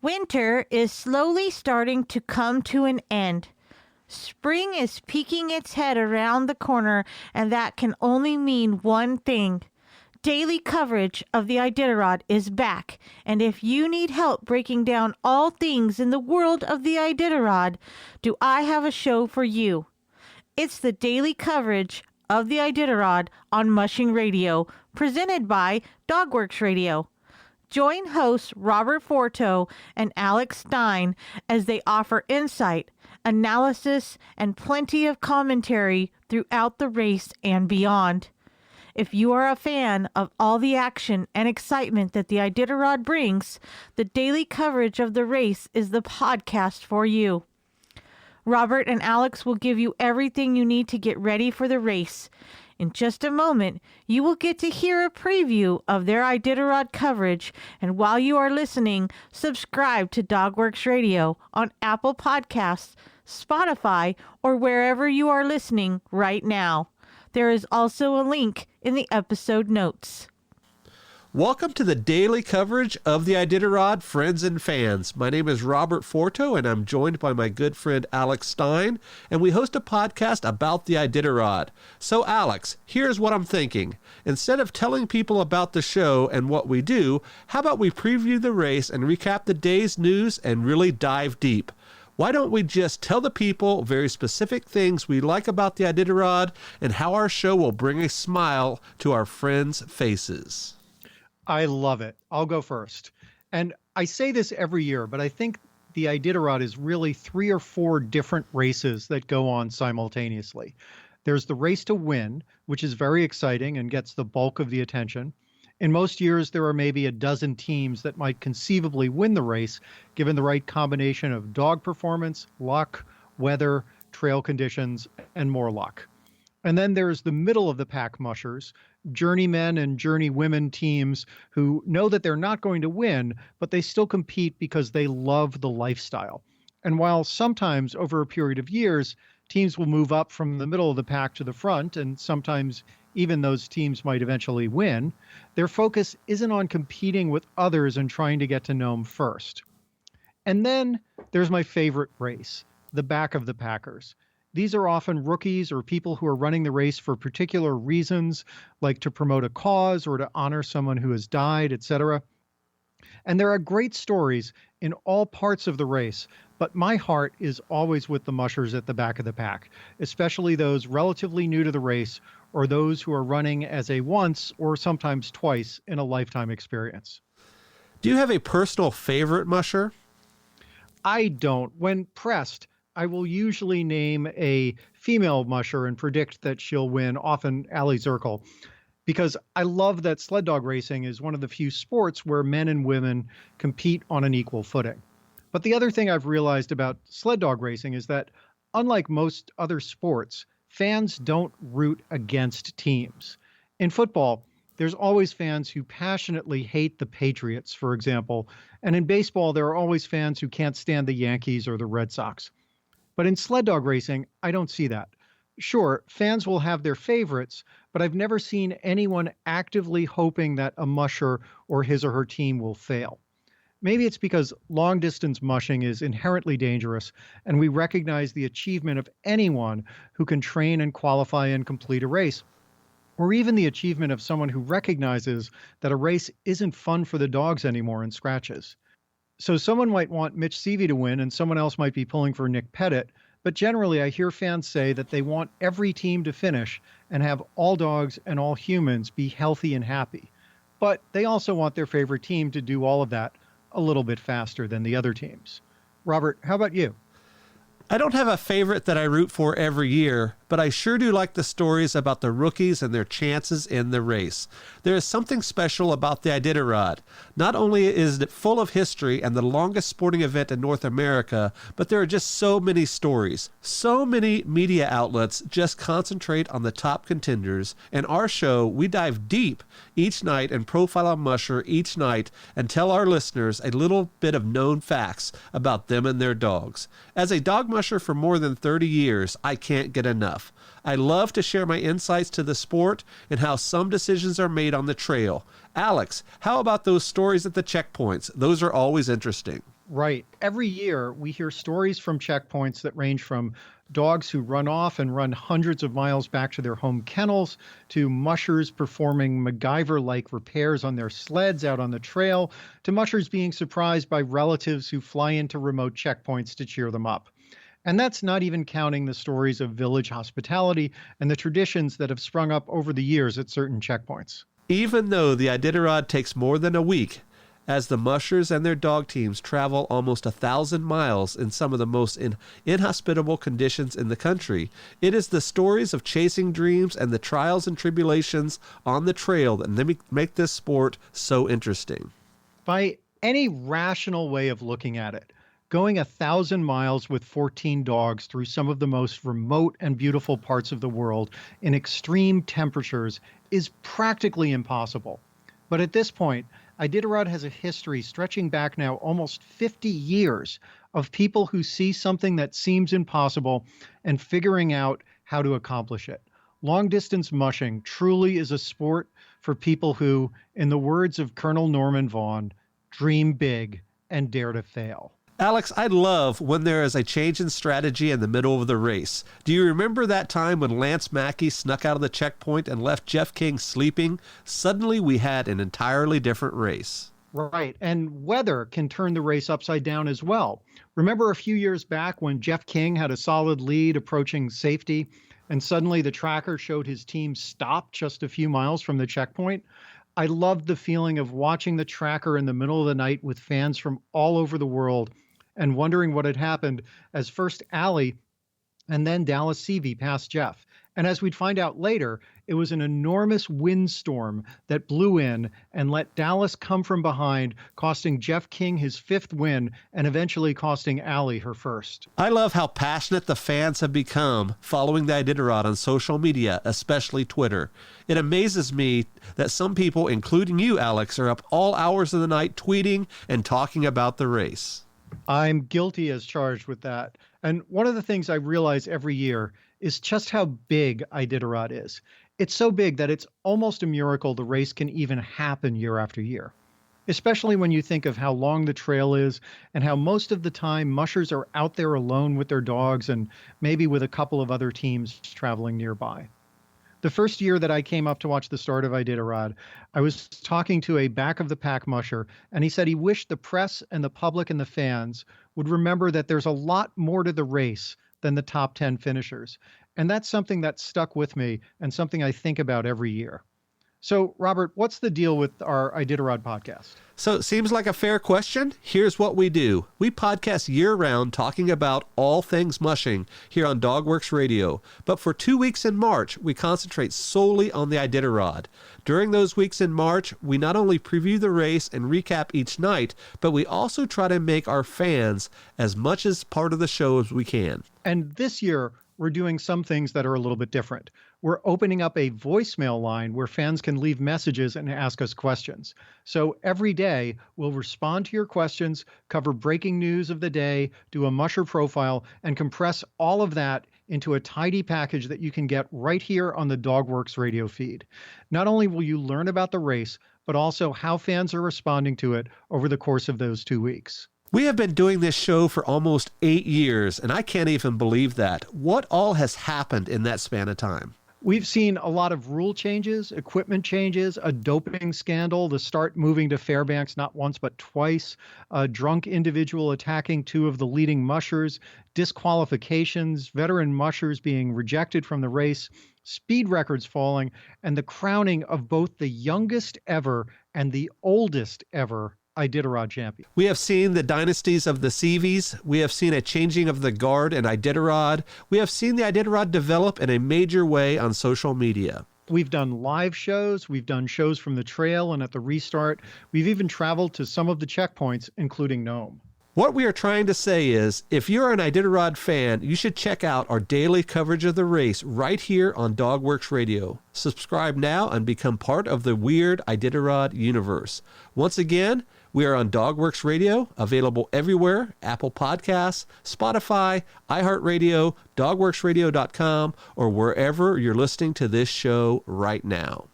Winter is slowly starting to come to an end. Spring is peeking its head around the corner, and that can only mean one thing. Daily coverage of the Iditarod is back, and if you need help breaking down all things in the world of the Iditarod, do I have a show for you. It's the daily coverage of the Iditarod on Mushing Radio, presented by Dogworks Radio. Join hosts Robert Forto and Alex Stein as they offer insight, analysis, and plenty of commentary throughout the race and beyond. If you are a fan of all the action and excitement that the Iditarod brings, the daily coverage of the race is the podcast for you. Robert and Alex will give you everything you need to get ready for the race. In just a moment, you will get to hear a preview of their Iditarod coverage, and while you are listening, subscribe to Dogworks Radio on Apple Podcasts, Spotify, or wherever you are listening right now. There is also a link in the episode notes. Welcome to the daily coverage of the Iditarod, friends and fans. My name is Robert Forto, and I'm joined by my good friend Alex Stein, and we host a podcast about the Iditarod. So, Alex, here's what I'm thinking. Instead of telling people about the show and what we do, how about we preview the race and recap the day's news and really dive deep? Why don't we just tell the people very specific things we like about the Iditarod and how our show will bring a smile to our friends' faces? I love it. I'll go first. And I say this every year, but I think the Iditarod is really 3 or 4 different races that go on simultaneously. There's the race to win, which is very exciting and gets the bulk of the attention. In most years, there are maybe a dozen teams that might conceivably win the race, given the right combination of dog performance, luck, weather, trail conditions, and more luck. And then there's the middle of the pack mushers, journeymen and journeywomen teams who know that they're not going to win, but they still compete because they love the lifestyle. And while sometimes over a period of years, teams will move up from the middle of the pack to the front, and sometimes even those teams might eventually win, their focus isn't on competing with others and trying to get to Nome first. And then there's my favorite race, the back of the packers. These are often rookies or people who are running the race for particular reasons, like to promote a cause or to honor someone who has died, etc. And there are great stories in all parts of the race, but my heart is always with the mushers at the back of the pack, especially those relatively new to the race or those who are running as a once or sometimes twice in a lifetime experience. Do you have a personal favorite musher? I don't. When pressed, I will usually name a female musher and predict that she'll win, often Allie Zirkle, because I love that sled dog racing is one of the few sports where men and women compete on an equal footing. But the other thing I've realized about sled dog racing is that, unlike most other sports, fans don't root against teams. In football, there's always fans who passionately hate the Patriots, for example, and in baseball, there are always fans who can't stand the Yankees or the Red Sox. But in sled dog racing, I don't see that. Sure, fans will have their favorites, but I've never seen anyone actively hoping that a musher or his or her team will fail. Maybe it's because long-distance mushing is inherently dangerous, and we recognize the achievement of anyone who can train and qualify and complete a race, or even the achievement of someone who recognizes that a race isn't fun for the dogs anymore and scratches. So someone might want Mitch Seavey to win and someone else might be pulling for Nick Pettit, but generally I hear fans say that they want every team to finish and have all dogs and all humans be healthy and happy. But they also want their favorite team to do all of that a little bit faster than the other teams. Robert, how about you? I don't have a favorite that I root for every year, but I sure do like the stories about the rookies and their chances in the race. There is something special about the Iditarod. Not only is it full of history and the longest sporting event in North America, but there are just so many stories. So many media outlets just concentrate on the top contenders. In our show, we dive deep each night and profile a musher each night and tell our listeners a little bit of known facts about them and their dogs. As a dog musher for more than 30 years, I can't get enough. I love to share my insights to the sport and how some decisions are made on the trail. Alex, how about those stories at the checkpoints? Those are always interesting. Right. Every year, we hear stories from checkpoints that range from dogs who run off and run hundreds of miles back to their home kennels, to mushers performing MacGyver-like repairs on their sleds out on the trail, to mushers being surprised by relatives who fly into remote checkpoints to cheer them up. And that's not even counting the stories of village hospitality and the traditions that have sprung up over the years at certain checkpoints. Even though the Iditarod takes more than a week, as the mushers and their dog teams travel almost 1,000 miles in some of the most inhospitable conditions in the country, it is the stories of chasing dreams and the trials and tribulations on the trail that make this sport so interesting. By any rational way of looking at it, going 1,000 miles with 14 dogs through some of the most remote and beautiful parts of the world in extreme temperatures is practically impossible. But at this point, Iditarod has a history stretching back now almost 50 years of people who see something that seems impossible and figuring out how to accomplish it. Long-distance mushing truly is a sport for people who, in the words of Colonel Norman Vaughan, dream big and dare to fail. Alex, I love when there is a change in strategy in the middle of the race. Do you remember that time when Lance Mackey snuck out of the checkpoint and left Jeff King sleeping? Suddenly we had an entirely different race. Right, and weather can turn the race upside down as well. Remember a few years back when Jeff King had a solid lead approaching safety, and suddenly the tracker showed his team stop just a few miles from the checkpoint? I loved the feeling of watching the tracker in the middle of the night with fans from all over the world and wondering what had happened as first Allie and then Dallas Seavey passed Jeff. And as we'd find out later, it was an enormous windstorm that blew in and let Dallas come from behind, costing Jeff King his 5th win and eventually costing Allie her 1st. I love how passionate the fans have become following the Iditarod on social media, especially Twitter. It amazes me that some people, including you, Alex, are up all hours of the night tweeting and talking about the race. I'm guilty as charged with that. And one of the things I realize every year is just how big Iditarod is. It's so big that it's almost a miracle the race can even happen year after year, especially when you think of how long the trail is and how most of the time mushers are out there alone with their dogs and maybe with a couple of other teams traveling nearby. The first year that I came up to watch the start of Iditarod, I was talking to a back-of-the-pack musher, and he said he wished the press and the public and the fans would remember that there's a lot more to the race than the top 10 finishers. And that's something that stuck with me and something I think about every year. So, Robert, what's the deal with our Iditarod podcast? So it seems like a fair question. Here's what we do. We podcast year-round talking about all things mushing here on Dogworks Radio. But for 2 weeks in March, we concentrate solely on the Iditarod. During those weeks in March, we not only preview the race and recap each night, but we also try to make our fans as much as part of the show as we can. And this year, we're doing some things that are a little bit different. We're opening up a voicemail line where fans can leave messages and ask us questions. So every day, we'll respond to your questions, cover breaking news of the day, do a musher profile, and compress all of that into a tidy package that you can get right here on the Dogworks radio feed. Not only will you learn about the race, but also how fans are responding to it over the course of those 2 weeks. We have been doing this show for almost 8 years, and I can't even believe that. What all has happened in that span of time? We've seen a lot of rule changes, equipment changes, a doping scandal, the start moving to Fairbanks not once but twice, a drunk individual attacking 2 of the leading mushers, disqualifications, veteran mushers being rejected from the race, speed records falling, and the crowning of both the youngest ever and the oldest ever Iditarod champion. We have seen the dynasties of the Seaveys. We have seen a changing of the guard in Iditarod. We have seen the Iditarod develop in a major way on social media. We've done live shows. We've done shows from the trail and at the restart. We've even traveled to some of the checkpoints, including Nome. What we are trying to say is, if you're an Iditarod fan, you should check out our daily coverage of the race right here on Dogworks Radio. Subscribe now and become part of the weird Iditarod universe. Once again, we are on Dogworks Radio, available everywhere: Apple Podcasts, Spotify, iHeartRadio, dogworksradio.com, or wherever you're listening to this show right now.